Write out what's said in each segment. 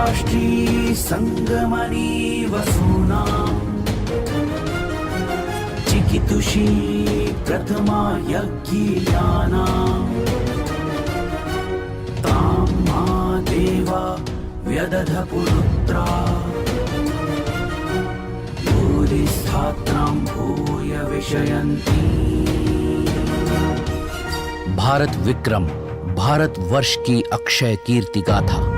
राष्ट्री संगमनी वसूना चिकितुषी प्रथमा यज्ञियाना तां मा देवा व्यदध पुरुत्रा भूरिस्थात्रां भूय विषयन्ति। भारत विक्रम, भारत वर्ष की अक्षय कीर्ति गाथा।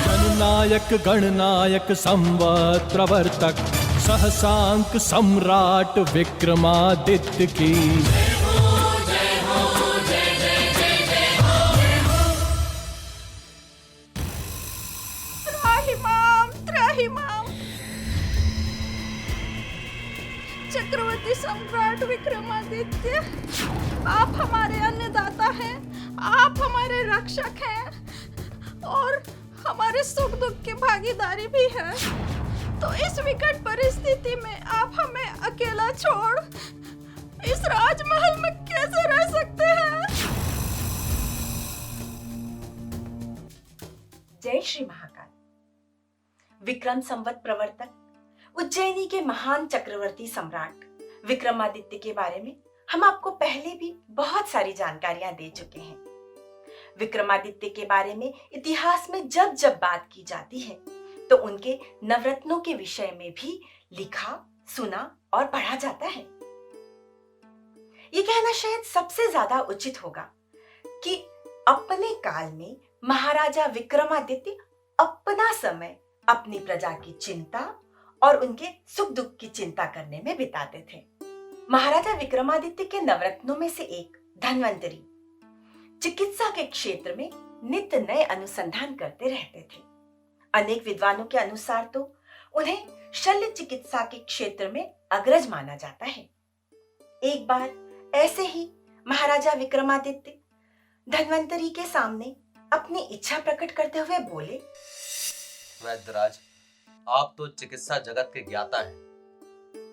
जननायक गणनायक संवत प्रवर्तक सहसांक सम्राट विक्रमादित्य की त्राहिमाम चक्रवर्ती सम्राट विक्रमादित्य, आप हमारे अन्नदाता हैं, आप हमारे रक्षक हैं और हमारे सुख दुख की भागीदारी भी है। तो इस विकट परिस्थिति में आप हमें अकेला छोड़ इस राजमहल में कैसे रह सकते हैं? जय श्री महाकाल। विक्रम संवत प्रवर्तक उज्जैनी के महान चक्रवर्ती सम्राट विक्रमादित्य के बारे में हम आपको पहले भी बहुत सारी जानकारियां दे चुके हैं। विक्रमादित्य के बारे में इतिहास में जब जब बात की जाती है तो उनके नवरत्नों के विषय में भी लिखा, सुना और पढ़ा जाता है। ये कहना शायद सबसे ज्यादा उचित होगा कि अपने काल में महाराजा विक्रमादित्य अपना समय अपनी प्रजा की चिंता और उनके सुख दुख की चिंता करने में बिताते थे। महाराजा विक्रमादित्य के नवरत्नों में से एक धन्वंतरी चिकित्सा के क्षेत्र में नित्य नए अनुसंधान करते रहते थे। अनेक विद्वानों के अनुसार तो उन्हें शल्य चिकित्सा के क्षेत्र में अग्रज माना जाता है। एक बार ऐसे ही महाराजा विक्रमादित्य धन्वंतरी के सामने अपनी इच्छा प्रकट करते हुए बोले, वैद्यराज, आप तो चिकित्सा जगत के ज्ञाता हैं।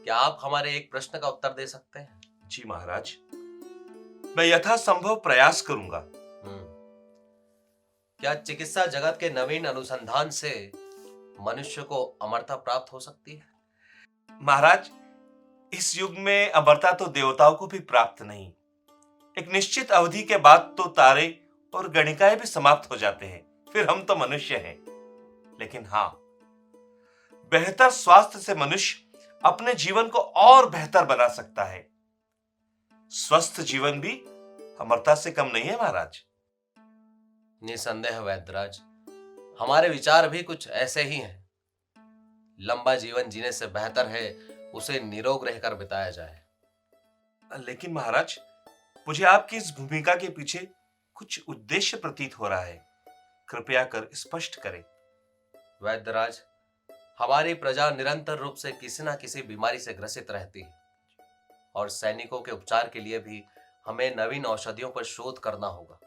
क्या आप हमारे एक प्रश्न का उत्तर दे सकते हैं? जी महाराज, मैं यथासंभव प्रयास करूंगा। क्या चिकित्सा जगत के नवीन अनुसंधान से मनुष्य को अमरता प्राप्त हो सकती है? महाराज, इस युग में अमरता तो देवताओं को भी प्राप्त नहीं। एक निश्चित अवधि के बाद तो तारे और गणिकाएं भी समाप्त हो जाते हैं, फिर हम तो मनुष्य हैं। लेकिन हाँ, बेहतर स्वास्थ्य से मनुष्य अपने जीवन को और बेहतर बना सकता है। स्वस्थ जीवन भी अमरता से कम नहीं है महाराज। निसंदेह वैद्यराज, हमारे विचार भी कुछ ऐसे ही हैं। लंबा जीवन जीने से बेहतर है उसे निरोग रहकर बिताया जाए। लेकिन महाराज, मुझे आपकी इस भूमिका के पीछे कुछ उद्देश्य प्रतीत हो रहा है। कृपया कर स्पष्ट करें। वैद्यराज, हमारी प्रजा निरंतर रूप से किसी न किसी बीमारी से ग्रसित रहती है और सैनिकों के उपचार के लिए भी हमें नवीन औषधियों पर शोध करना होगा।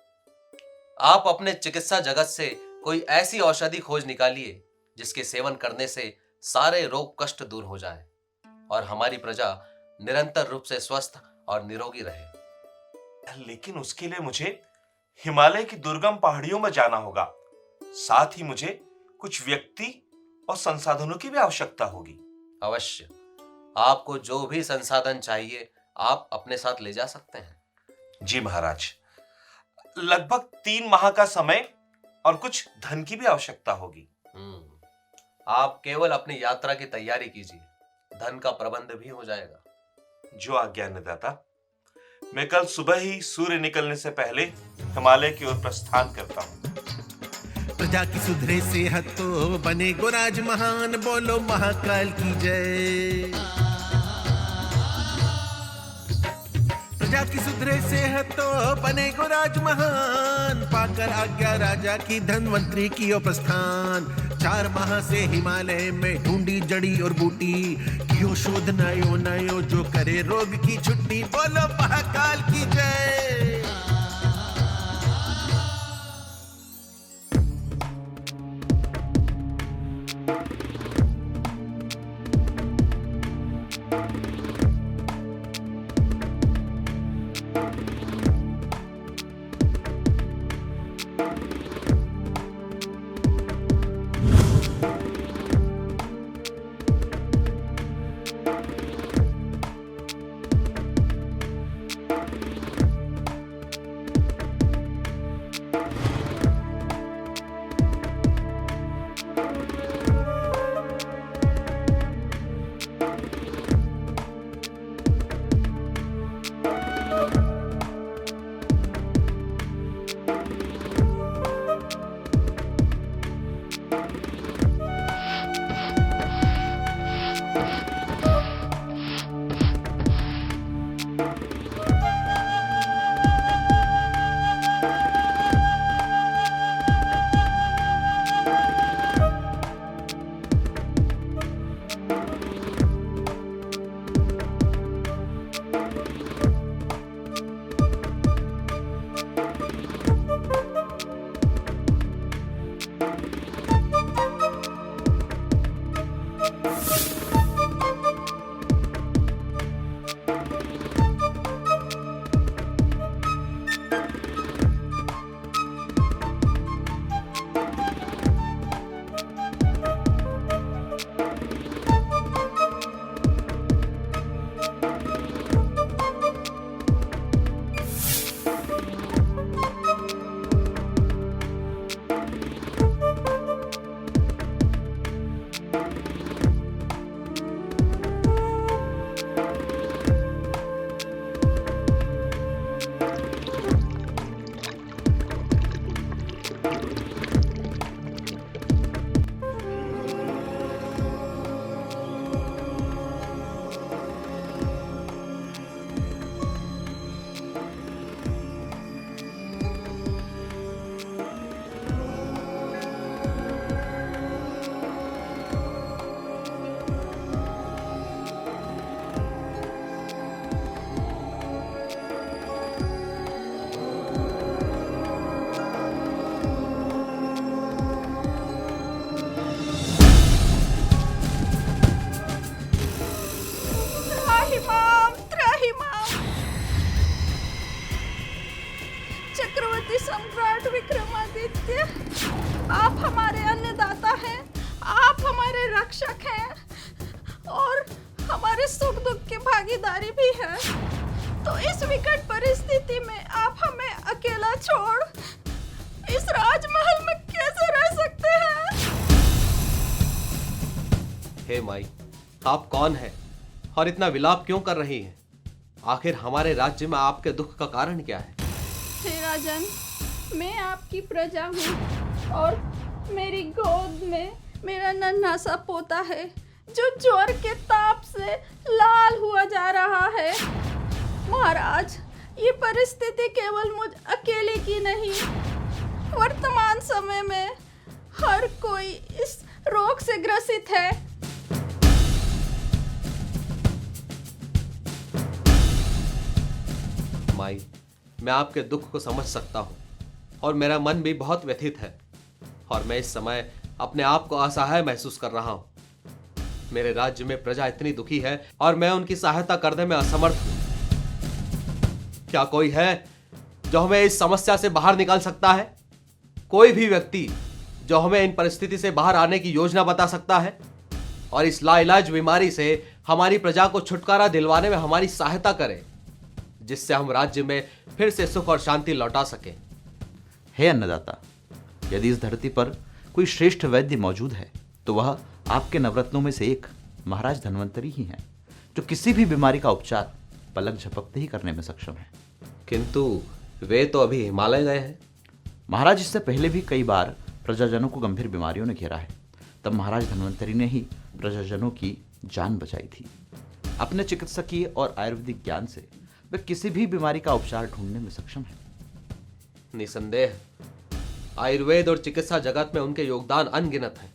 आप अपने चिकित्सा जगत से कोई ऐसी औषधि खोज निकालिए जिसके सेवन करने से सारे रोग कष्ट दूर हो जाए और हमारी प्रजा निरंतर रूप से स्वस्थ और निरोगी रहे। लेकिन उसके लिए मुझे हिमालय की दुर्गम पहाड़ियों में जाना होगा। साथ ही मुझे कुछ व्यक्ति और संसाधनों की भी आवश्यकता होगी। अवश्य, आपको जो भी संसाधन चाहिए आप अपने साथ ले जा सकते हैं। जी महाराज, लगभग 3 माह का समय और कुछ धन की भी आवश्यकता होगी। आप केवल अपनी यात्रा की तैयारी कीजिए, धन का प्रबंध भी हो जाएगा। जो आज्ञा अन्नदाता। मैं कल सुबह ही सूर्य निकलने से पहले हिमालय की ओर प्रस्थान करता हूँ। प्रजा की सुधरे सेहत तो बने गुराज महान, बोलो महाकाल की जय। प्रजा की सुधरे सेहत तो बने गुराज महान, पाकर आज्ञा राजा की धन्वंतरी की ओ प्रस्थान। 4 माह से हिमालय में ढूंढी जड़ी और बूटी, कियो शोध नयो नयो जो करे रोग की छुट्टी, बोलो महाकाल की जय। सम्राट विक्रमादित्य, आप हमारे अन्नदाता हैं, आप हमारे रक्षक हैं और हमारे सुख दुख के भागीदारी भी हैं। तो इस विकट परिस्थिति में आप हमें अकेला छोड़ इस राजमहल में कैसे रह सकते हैं? हे माई, आप कौन हैं और इतना विलाप क्यों कर रही हैं? आखिर हमारे राज्य में आपके दुख का कारण क्या है? हे राजन, मैं आपकी प्रजा हूँ और मेरी गोद में मेरा नन्हा सा पोता है जो ज्वर के ताप से लाल हुआ जा रहा है। महाराज, ये परिस्थिति केवल मुझ अकेले की नहीं, वर्तमान समय में हर कोई इस रोग से ग्रसित है। माई, मैं आपके दुख को समझ सकता हूँ और मेरा मन भी बहुत व्यथित है और मैं इस समय अपने आप को असहाय महसूस कर रहा हूँ। मेरे राज्य में प्रजा इतनी दुखी है और मैं उनकी सहायता करने में असमर्थ हूँ। क्या कोई है जो हमें इस समस्या से बाहर निकाल सकता है? कोई भी व्यक्ति जो हमें इन परिस्थिति से बाहर आने की योजना बता सकता है और इस लाइलाज बीमारी से हमारी प्रजा को छुटकारा दिलवाने में हमारी सहायता करे, जिससे हम राज्य में फिर से सुख और शांति लौटा सके। हे अन्नदाता, यदि इस धरती पर कोई श्रेष्ठ वैद्य मौजूद है तो वह आपके नवरत्नों में से एक महाराज धन्वंतरी ही हैं, जो किसी भी बीमारी का उपचार पलक झपकते ही करने में सक्षम है। किंतु वे तो अभी हिमालय गए हैं। महाराज, इससे पहले भी कई बार प्रजाजनों को गंभीर बीमारियों ने घेरा है, तब महाराज धन्वंतरी ने ही प्रजाजनों की जान बचाई थी। अपने चिकित्सकीय और आयुर्वेदिक ज्ञान से वे किसी भी बीमारी का उपचार ढूंढने में सक्षम है। निसंदेह आयुर्वेद और चिकित्सा जगत में उनके योगदान अनगिनत हैं।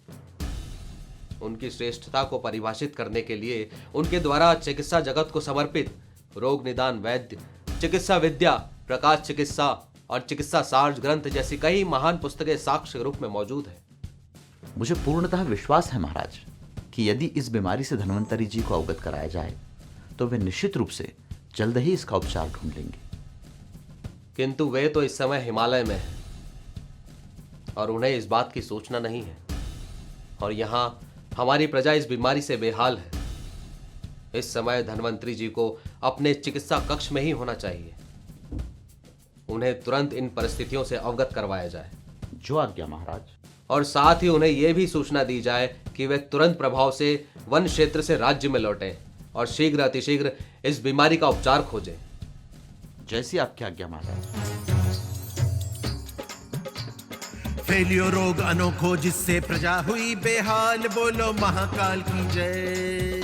उनकी श्रेष्ठता को परिभाषित करने के लिए उनके द्वारा चिकित्सा जगत को समर्पित रोग निदान वैद्य, चिकित्सा विद्या, प्रकाश चिकित्सा और चिकित्सा सार ग्रंथ जैसी कई महान पुस्तकें साक्ष्य रूप में मौजूद है। मुझे पूर्णतः विश्वास है महाराज कि यदि इस बीमारी से धन्वंतरी जी को अवगत कराया जाए तो वे निश्चित रूप से जल्द ही इसका उपचार ढूंढ लेंगे। किंतु वे तो इस समय हिमालय में हैं और उन्हें इस बात की सूचना नहीं है और यहाँ हमारी प्रजा इस बीमारी से बेहाल है। इस समय धन्वंतरी जी को अपने चिकित्सा कक्ष में ही होना चाहिए। उन्हें तुरंत इन परिस्थितियों से अवगत करवाया जाए। जो आज्ञा महाराज। और साथ ही उन्हें यह भी सूचना दी जाए कि वे तुरंत प्रभाव से वन क्षेत्र से राज्य में लौटें और शीघ्र अतिशीघ्र इस बीमारी का उपचार खोजें। जैसी आपकी आज्ञा महाराज। फैलियो रोग अनोखो जिससे प्रजा हुई बेहाल, बोलो महाकाल की जय।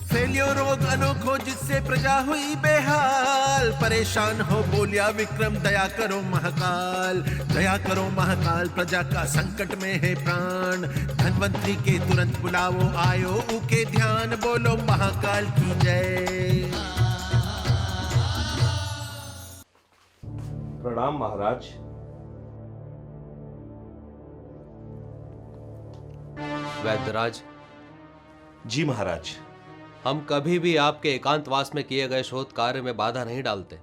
फैलियो रोग अनोखो जिससे प्रजा हुई बेहाल, परेशान हो बोलिया विक्रम दया करो महाकाल। दया करो महाकाल, प्रजा का संकट में है प्राण। धन्वंतरी के तुरंत बुलावो आयो उके ध्यान, बोलो महाकाल की जय। प्रणाम महाराज। वैद्यराज। जी महाराज। हम कभी भी आपके एकांतवास में किए गए शोध कार्य में बाधा नहीं डालते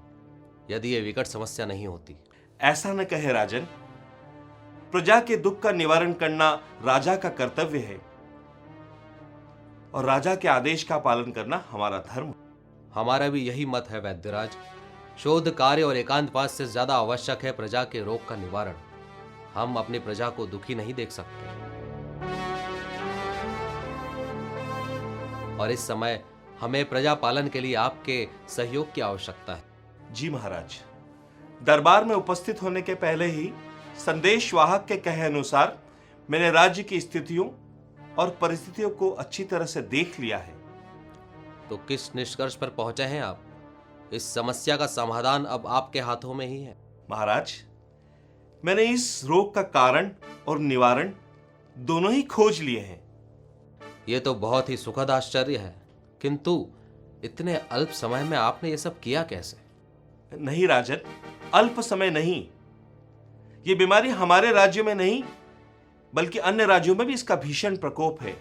यदि ये विकट समस्या नहीं होती। ऐसा न कहे राजन, प्रजा के दुख का निवारण करना राजा का कर्तव्य है और राजा के आदेश का पालन करना हमारा धर्म। हमारा भी यही मत है वैद्यराज। शोध कार्य और एकांतवास से ज्यादा आवश्यक है प्रजा के रोग का निवारण। हम अपनी प्रजा को दुखी नहीं देख सकते और इस समय हमें प्रजा पालन के लिए आपके सहयोग की आवश्यकता है। जी महाराज। दरबार में उपस्थित होने के पहले ही संदेश वाहक के कहे अनुसार मैंने राज्य की स्थितियों और परिस्थितियों को अच्छी तरह से देख लिया है। तो किस निष्कर्ष पर पहुंचे हैं आप? इस समस्या का समाधान अब आपके हाथों में ही है। महाराज, मैंने इस रोग का कारण और निवारण दोनों ही खोज लिए हैं। यह तो बहुत ही सुखद आश्चर्य है, किंतु इतने अल्प समय में आपने यह सब किया कैसे? नहीं राजन, अल्प समय नहीं। ये बीमारी हमारे राज्य में नहीं बल्कि अन्य राज्यों में भी इसका भीषण प्रकोप है।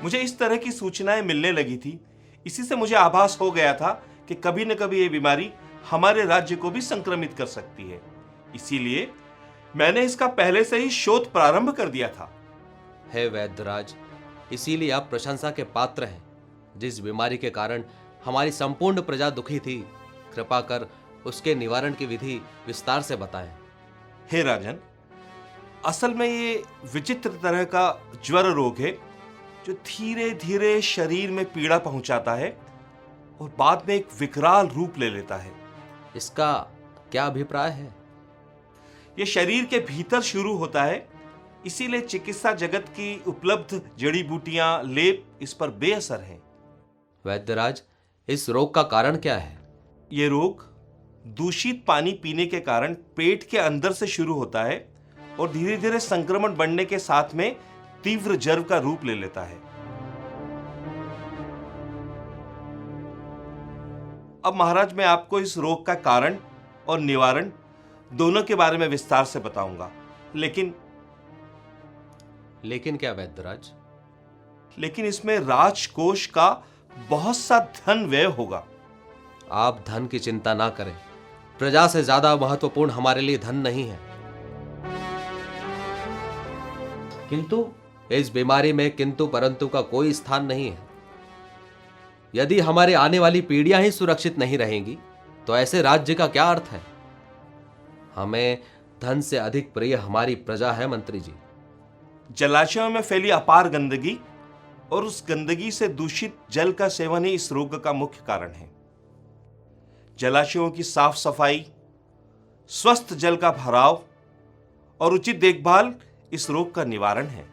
मुझे इस तरह की सूचनाएं मिलने लगी थी, इसी से मुझे आभास हो गया था कि कभी न कभी ये बीमारी हमारे राज्य को भी संक्रमित कर सकती है। इसीलिए मैंने इसका पहले से ही शोध प्रारंभ कर दिया था। हे वैद्यराज, इसीलिए आप प्रशंसा के पात्र हैं। जिस बीमारी के कारण हमारी संपूर्ण प्रजा दुखी थी, कृपा कर उसके निवारण की विधि विस्तार से बताएं। हे राजन, असल में ये विचित्र तरह का ज्वर रोग है जो धीरे धीरे शरीर में पीड़ा पहुंचाता है और बाद में एक विकराल रूप ले लेता है। इसका क्या अभिप्राय है? यह शरीर के भीतर शुरू होता है, इसीलिए चिकित्सा जगत की उपलब्ध जड़ी बूटियां, लेप इस पर बेअसर हैं। वैद्यराज, इस रोग का कारण क्या है? यह रोग दूषित पानी पीने के कारण पेट के अंदर से शुरू होता है और धीरे धीरे संक्रमण बढ़ने के साथ में तीव्र ज्वर का रूप ले लेता है। अब महाराज, मैं आपको इस रोग का कारण और निवारण दोनों के बारे में विस्तार से बताऊंगा। लेकिन क्या वैद्यराज? लेकिन इसमें राजकोष का बहुत सा धन व्यय होगा। आप धन की चिंता ना करें। प्रजा से ज्यादा महत्वपूर्ण हमारे लिए धन नहीं है। किंतु इस बीमारी में किंतु परंतु का कोई स्थान नहीं है। यदि हमारी आने वाली पीढ़ियां ही सुरक्षित नहीं रहेंगी तो ऐसे राज्य का क्या अर्थ है? हमें धन से अधिक प्रिय हमारी प्रजा है मंत्री जी। जलाशयों में फैली अपार गंदगी और उस गंदगी से दूषित जल का सेवन ही इस रोग का मुख्य कारण है। जलाशयों की साफ सफाई, स्वस्थ जल का भराव और उचित देखभाल इस रोग का निवारण है।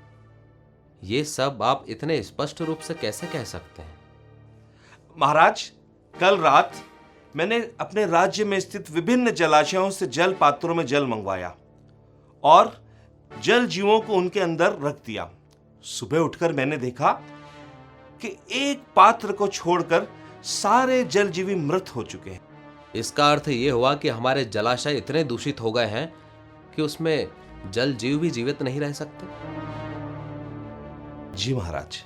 ये सब आप इतने स्पष्ट रूप से कैसे कह सकते हैं? महाराज, कल रात मैंने अपने राज्य में स्थित विभिन्न जलाशयों से जल पात्रों में जल मंगवाया और जल जीवों को उनके अंदर रख दिया। सुबह उठकर मैंने देखा कि एक पात्र को छोड़कर सारे जल जीवी मृत हो चुके हैं। इसका अर्थ यह हुआ कि हमारे जलाशय इतने दूषित हो गए हैं कि उसमें जल जीव भी जीवित नहीं रह सकते। जी महाराज।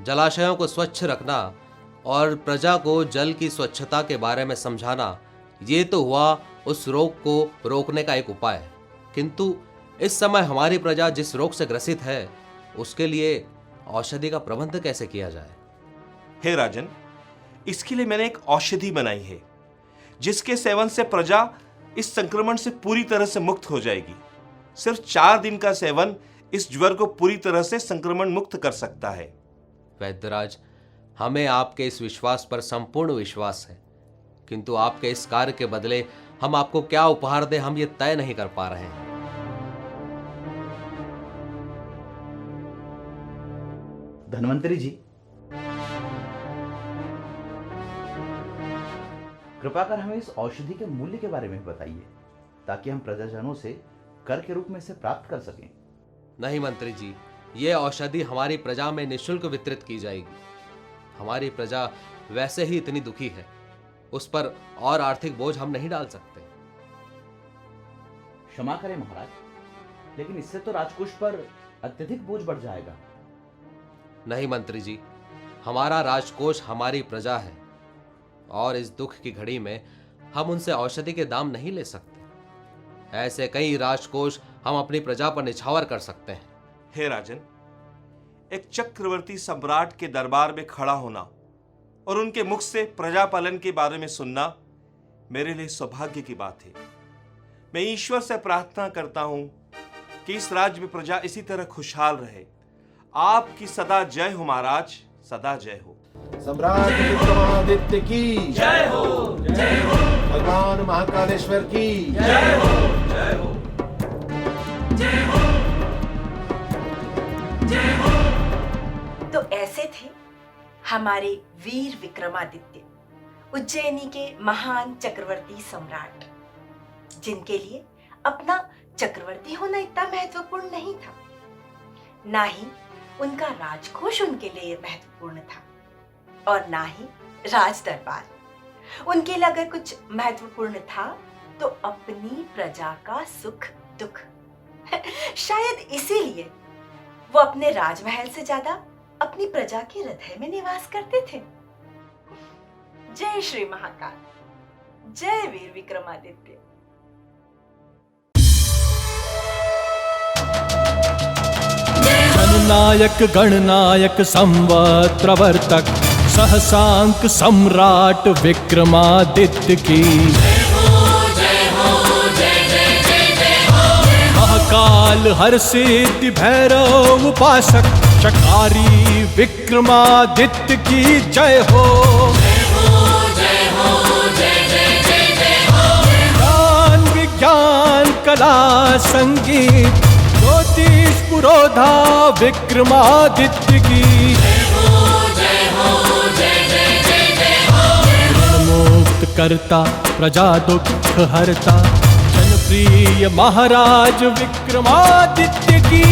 जलाशयों को स्वच्छ रखना और प्रजा को जल की स्वच्छता के बारे में समझाना, ये तो हुआ उस रोग को रोकने का एक उपाय। किंतु इस समय हमारी प्रजा जिस रोग से ग्रसित है उसके लिए औषधि का प्रबंध कैसे किया जाए? हे राजन, इसके लिए मैंने एक औषधि बनाई है जिसके सेवन से प्रजा इस संक्रमण से पूरी तरह से मुक्त हो जाएगी। सिर्फ 4 दिन का सेवन इस ज्वर को पूरी तरह से संक्रमण मुक्त कर सकता है। वैद्यराज, हमें आपके इस विश्वास पर संपूर्ण विश्वास है, किंतु आपके इस कार्य के बदले हम आपको क्या उपहार दें, हम ये तय नहीं कर पा रहे हैं। धन्वंतरी जी, कृपा कर हमें इस औषधि के मूल्य के बारे में बताइए ताकि हम प्रजाजनों से कर के रूप में इसे प्राप्त कर सकें। नहीं मंत्री जी, ये औषधि हमारी प्रजा में निःशुल्क वितरित की जाएगी। हमारी प्रजा वैसे ही इतनी दुखी है, उस पर और आर्थिक बोझ हम नहीं डाल सकते। क्षमा करें महाराज, लेकिन इससे तो राजकोष पर अत्यधिक बोझ बढ़ जाएगा। नहीं मंत्री जी, हमारा राजकोष हमारी प्रजा है और इस दुख की घड़ी में हम उनसे औषधि के दाम नहीं ले सकते। ऐसे कई राजकोष हम अपनी प्रजा पर निछावर कर सकते हैं। हे राजन, एक चक्रवर्ती सम्राट के दरबार में खड़ा होना और उनके मुख से प्रजापालन के बारे में सुनना मेरे लिए सौभाग्य की बात है। मैं ईश्वर से प्रार्थना करता हूं कि इस राज्य में प्रजा इसी तरह खुशहाल रहे। आपकी सदा जय हो महाराज, सदा जय हो। सम्राट विक्रमादित्य की जय हो, जय हो। भगवान महाकालेश्वर की जय हो, जय हो, जय हो, जय हो। तो ऐसे थे हमारे वीर विक्रमादित्य, उज्जैनी के महान चक्रवर्ती सम्राट, जिनके लिए अपना चक्रवर्ती होना इतना महत्वपूर्ण नहीं था, ना ही उनका राजकोष उनके लिए महत्वपूर्ण था और ना ही राज दरबार। उनके लिए अगर कुछ महत्वपूर्ण था तो अपनी प्रजा का सुख दुख। शायद इसीलिए वो अपने राजमहल से ज्यादा अपनी प्रजा के हृदय में निवास करते थे। जय श्री महाकाल, जय वीर विक्रमादित्य। जननायक गणनायक संवत् प्रवर्तक सहसांक सम्राट विक्रमादित्य की महाकाल हर सिद्धि भैरव उपासक शकारी विक्रमादित्य की जय हो। ज्ञान विज्ञान कला संगीत ज्योतिष पुरोधा विक्रमादित्य की मुक्त करता प्रजा दुख हरता जनप्रिय महाराज विक्रमादित्य की